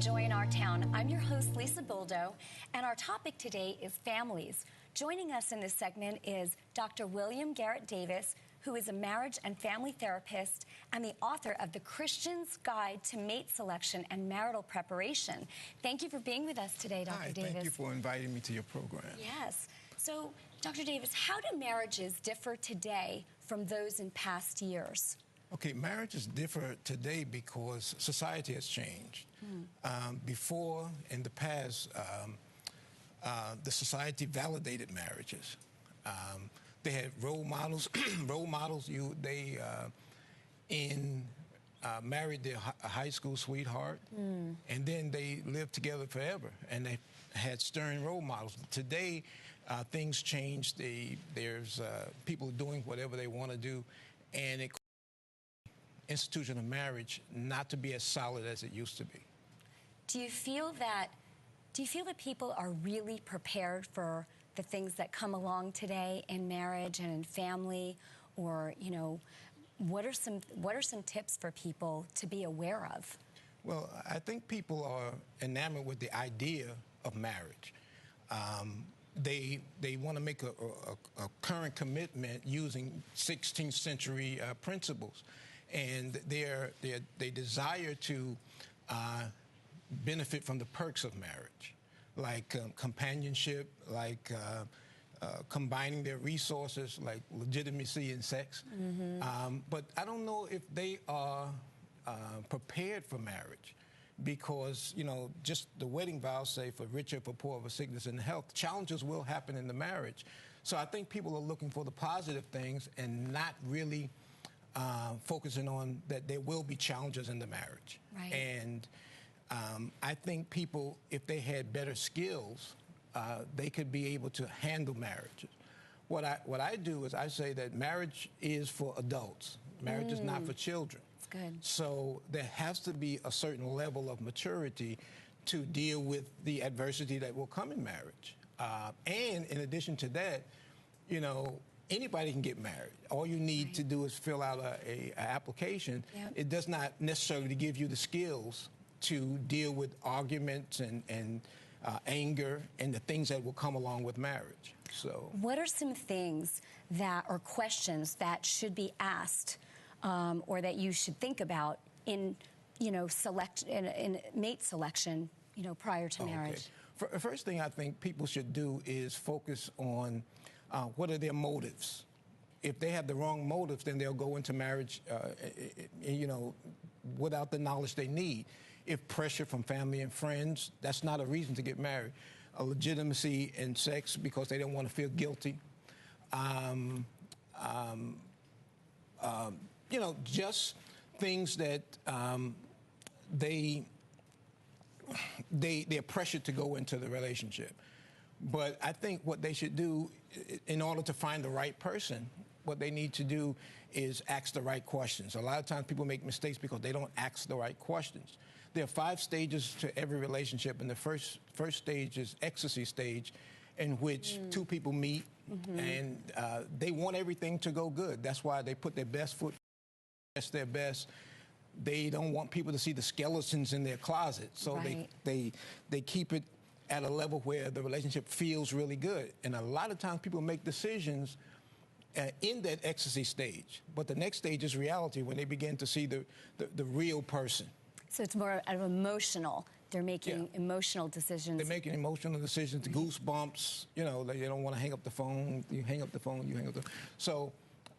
Joy in Our Town. I'm your host, Lisa Boldo, and our topic today is families. Joining us in this segment is Dr. William Garrett Davis, who is a marriage and family therapist and the author of The Christian's Guide to Mate Selection and Marital Preparation. Thank you for being with us today, Dr. Hi, Davis. thank you for inviting me to your program. Yes. So, Dr. Davis, how do marriages differ today from those in past years? Okay, marriages differ today because society has changed. Before, in the past, the society validated marriages. They had role models. Married their high school sweetheart, and then they lived together forever, and they had stern role models. Today, things change. There's people doing whatever they want to do, and it institution of marriage not to be as solid as it used to be. Do you feel that people are really prepared for the things that come along today in marriage and in family, or what are some tips for people to be aware of? Well, I think people are enamored with the idea of marriage. They want to make a current commitment using 16th century principles, and they desire to benefit from the perks of marriage, like companionship, like combining their resources, like legitimacy in sex. But I don't know if they are prepared for marriage, because, just the wedding vows say, for richer, for poor, for sickness and health. Challenges will happen in the marriage. So I think people are looking for the positive things and not really focusing on that there will be challenges in the marriage. Right. And I think people, if they had better skills, they could be able to handle marriages. What I do is I say that marriage is for adults. Marriage is not for children. That's good. So there has to be a certain level of maturity to deal with the adversity that will come in marriage. And in addition to that, anybody can get married. All you need to do is fill out a application. Yep. It does not necessarily give you the skills to deal with arguments and anger and the things that will come along with marriage. So, what are some things that or questions that should be asked, or that you should think about in mate selection, prior to marriage? Okay. First thing I think people should do is focus on what are their motives. If they have the wrong motives, then they'll go into marriage, without the knowledge they need. If pressure from family and friends, that's not a reason to get married. A legitimacy in sex because they don't want to feel guilty. Just things that they're pressured to go into the relationship. But I think what they should do, in order to find the right person, what they need to do is ask the right questions. A lot of times people make mistakes because they don't ask the right questions. There are 5 stages to every relationship, and the first stage is ecstasy stage, in which 2 people meet, and they want everything to go good. That's why they put their best foot, that's their best. They don't want people to see the skeletons in their closet, so they keep it at a level where the relationship feels really good. And a lot of times people make decisions in that ecstasy stage, but the next stage is reality, when they begin to see the real person. So it's more of emotional. They're making emotional decisions. They're making emotional decisions, goosebumps. They don't want to hang up the phone. You hang up the phone, you hang up the phone. So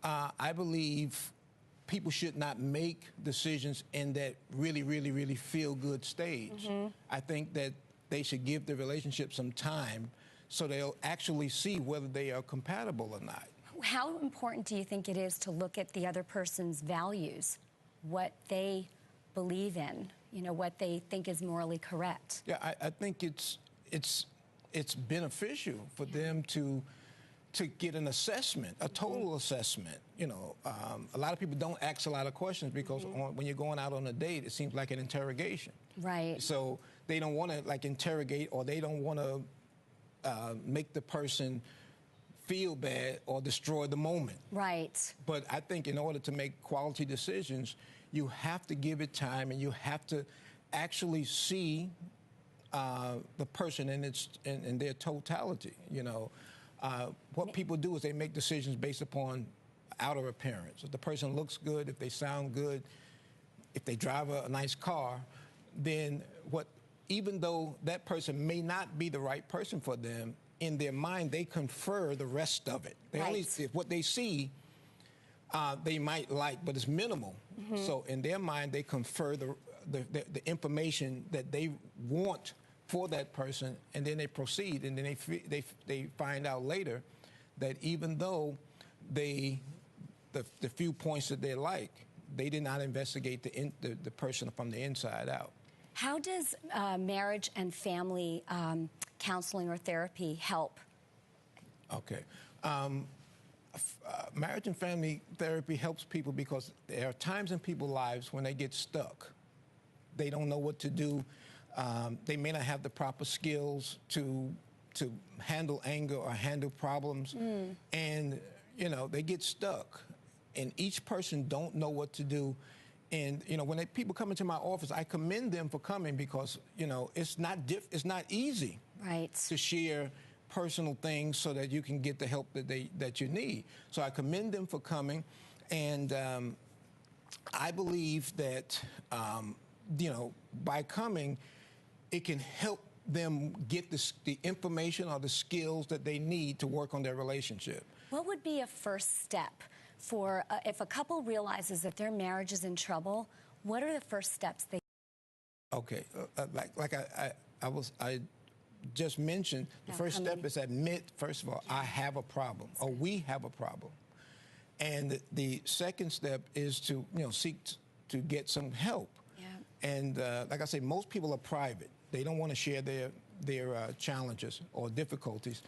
I believe people should not make decisions in that really, really, really feel-good stage. I think that they should give the relationship some time so they'll actually see whether they are compatible or not. How important do you think it is to look at the other person's values, what they believe in, what they think is morally correct? Yeah, I think it's beneficial for them to get an assessment, a total assessment. A lot of people don't ask a lot of questions because when you're going out on a date, it seems like an interrogation. Right. So they don't want to interrogate, or they don't want to make the person feel bad or destroy the moment. Right. But I think in order to make quality decisions, you have to give it time, and you have to actually see the person in their totality. You know, what people do is they make decisions based upon outer appearance. If the person looks good, if they sound good, if they drive a nice car, then even though that person may not be the right person for them, in their mind they confer the rest of it. They only what they see. They might like, but it's minimal. So in their mind, they confer the information that they want for that person, and then they proceed, and then they find out later that even though the few points that they like, they did not investigate the person from the inside out. How does marriage and family counseling or therapy help? Okay. Marriage and family therapy helps people because there are times in people's lives when they get stuck. They don't know what to do. They may not have the proper skills to handle anger or handle problems. And, you know, they get stuck. And each person don't know what to do. And, you know, when people come into my office, I commend them for coming because, you know, it's not easy to share personal things so that you can get the help that you need. So I commend them for coming, and I believe that you know, by coming, it can help them get the information or the skills that they need to work on their relationship. What would be a first step for if a couple realizes that their marriage is in trouble? What are the first steps they? Okay, like I just mentioned, the first step is admit, first of all, I have a problem, or we have a problem. And the second step is to, you know, seek to get some help. And like I say, most people are private. They don't want to share their challenges or difficulties.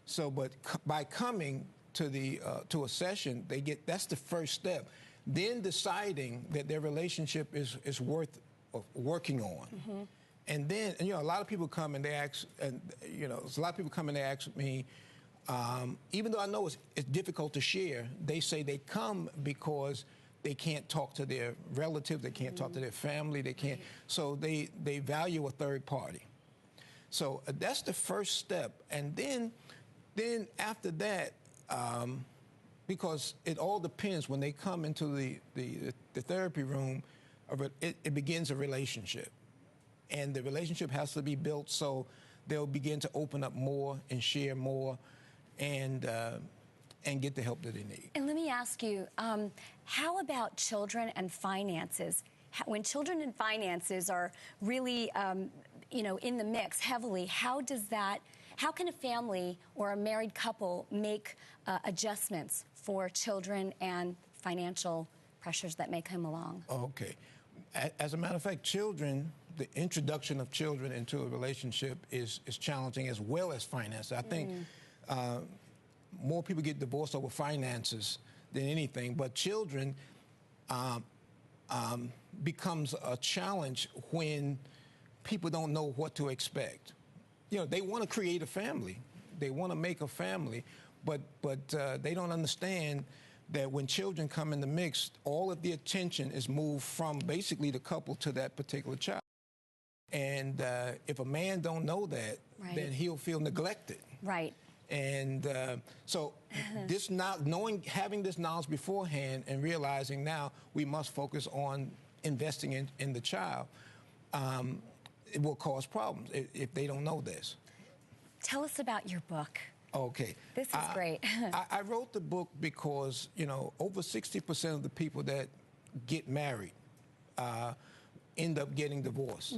So, but by coming to a session, that's the first step. Then deciding that their relationship is worth working on. And then, you know, a lot of people come and they ask, and you know, a lot of people come and they ask me, even though I know it's difficult to share, they say they come because they can't talk to their relatives, they can't talk to their family, they can't, so they value a third party. So that's the first step. And then after that, because it all depends when they come into the therapy room, it begins a relationship. And the relationship has to be built so they'll begin to open up more and share more and get the help that they need. And let me ask you, how about children and finances? When children and finances are really, you know, in the mix heavily, how can a family or a married couple make adjustments for children and financial pressures that may come along? Okay. As a matter of fact, the introduction of children into a relationship is challenging, as well as finance. I think more people get divorced over finances than anything, but children becomes a challenge when people don't know what to expect. You know, they want to create a family, they want to make a family, but they don't understand that when children come in the mix, all of the attention is moved from basically the couple to that particular child. And if a man don't know that, then he'll feel neglected. And so having this knowledge beforehand and realizing now we must focus on investing in the child, it will cause problems if they don't know this. Tell us about your book. Okay. This is great. I wrote the book because, you know, over 60% of the people that get married end up getting divorced.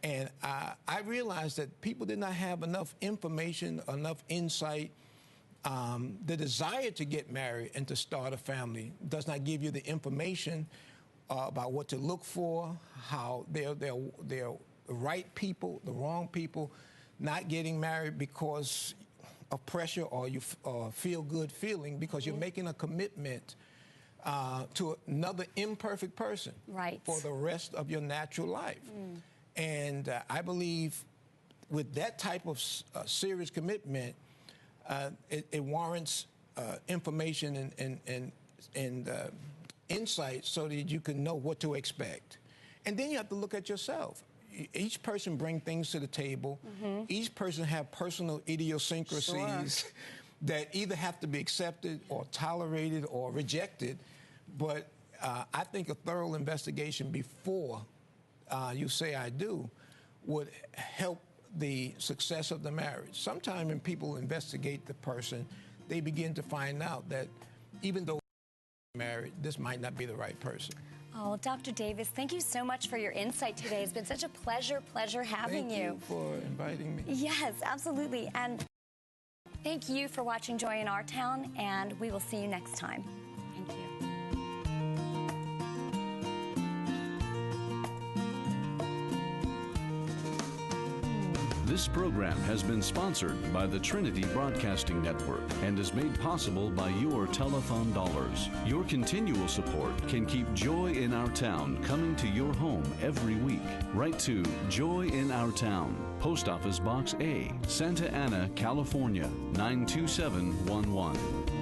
And I realized that people did not have enough information, enough insight. The desire to get married and to start a family does not give you the information about what to look for, how they're the right people, the wrong people, not getting married because of pressure or you feel good feeling because you're making a commitment to another imperfect person for the rest of your natural life. And I believe with that type of serious commitment, it warrants information and insight so that you can know what to expect. And then you have to look at yourself. each person bring things to the table. Each person have personal idiosyncrasies that either have to be accepted or tolerated or rejected. But I think a thorough investigation before you say I do would help the success of the marriage. Sometimes when people investigate the person, they begin to find out that even though they're married, this might not be the right person. Oh, Dr. Davis, thank you so much for your insight today. It's been such a pleasure having you. Thank you for inviting me. Yes, absolutely. And thank you for watching Joy in Our Town, and we will see you next time. Thank you. This program has been sponsored by the Trinity Broadcasting Network and is made possible by your telethon dollars. Your continual support can keep Joy in Our Town coming to your home every week. Write to Joy in Our Town, Post Office Box A, Santa Ana, California, 92711.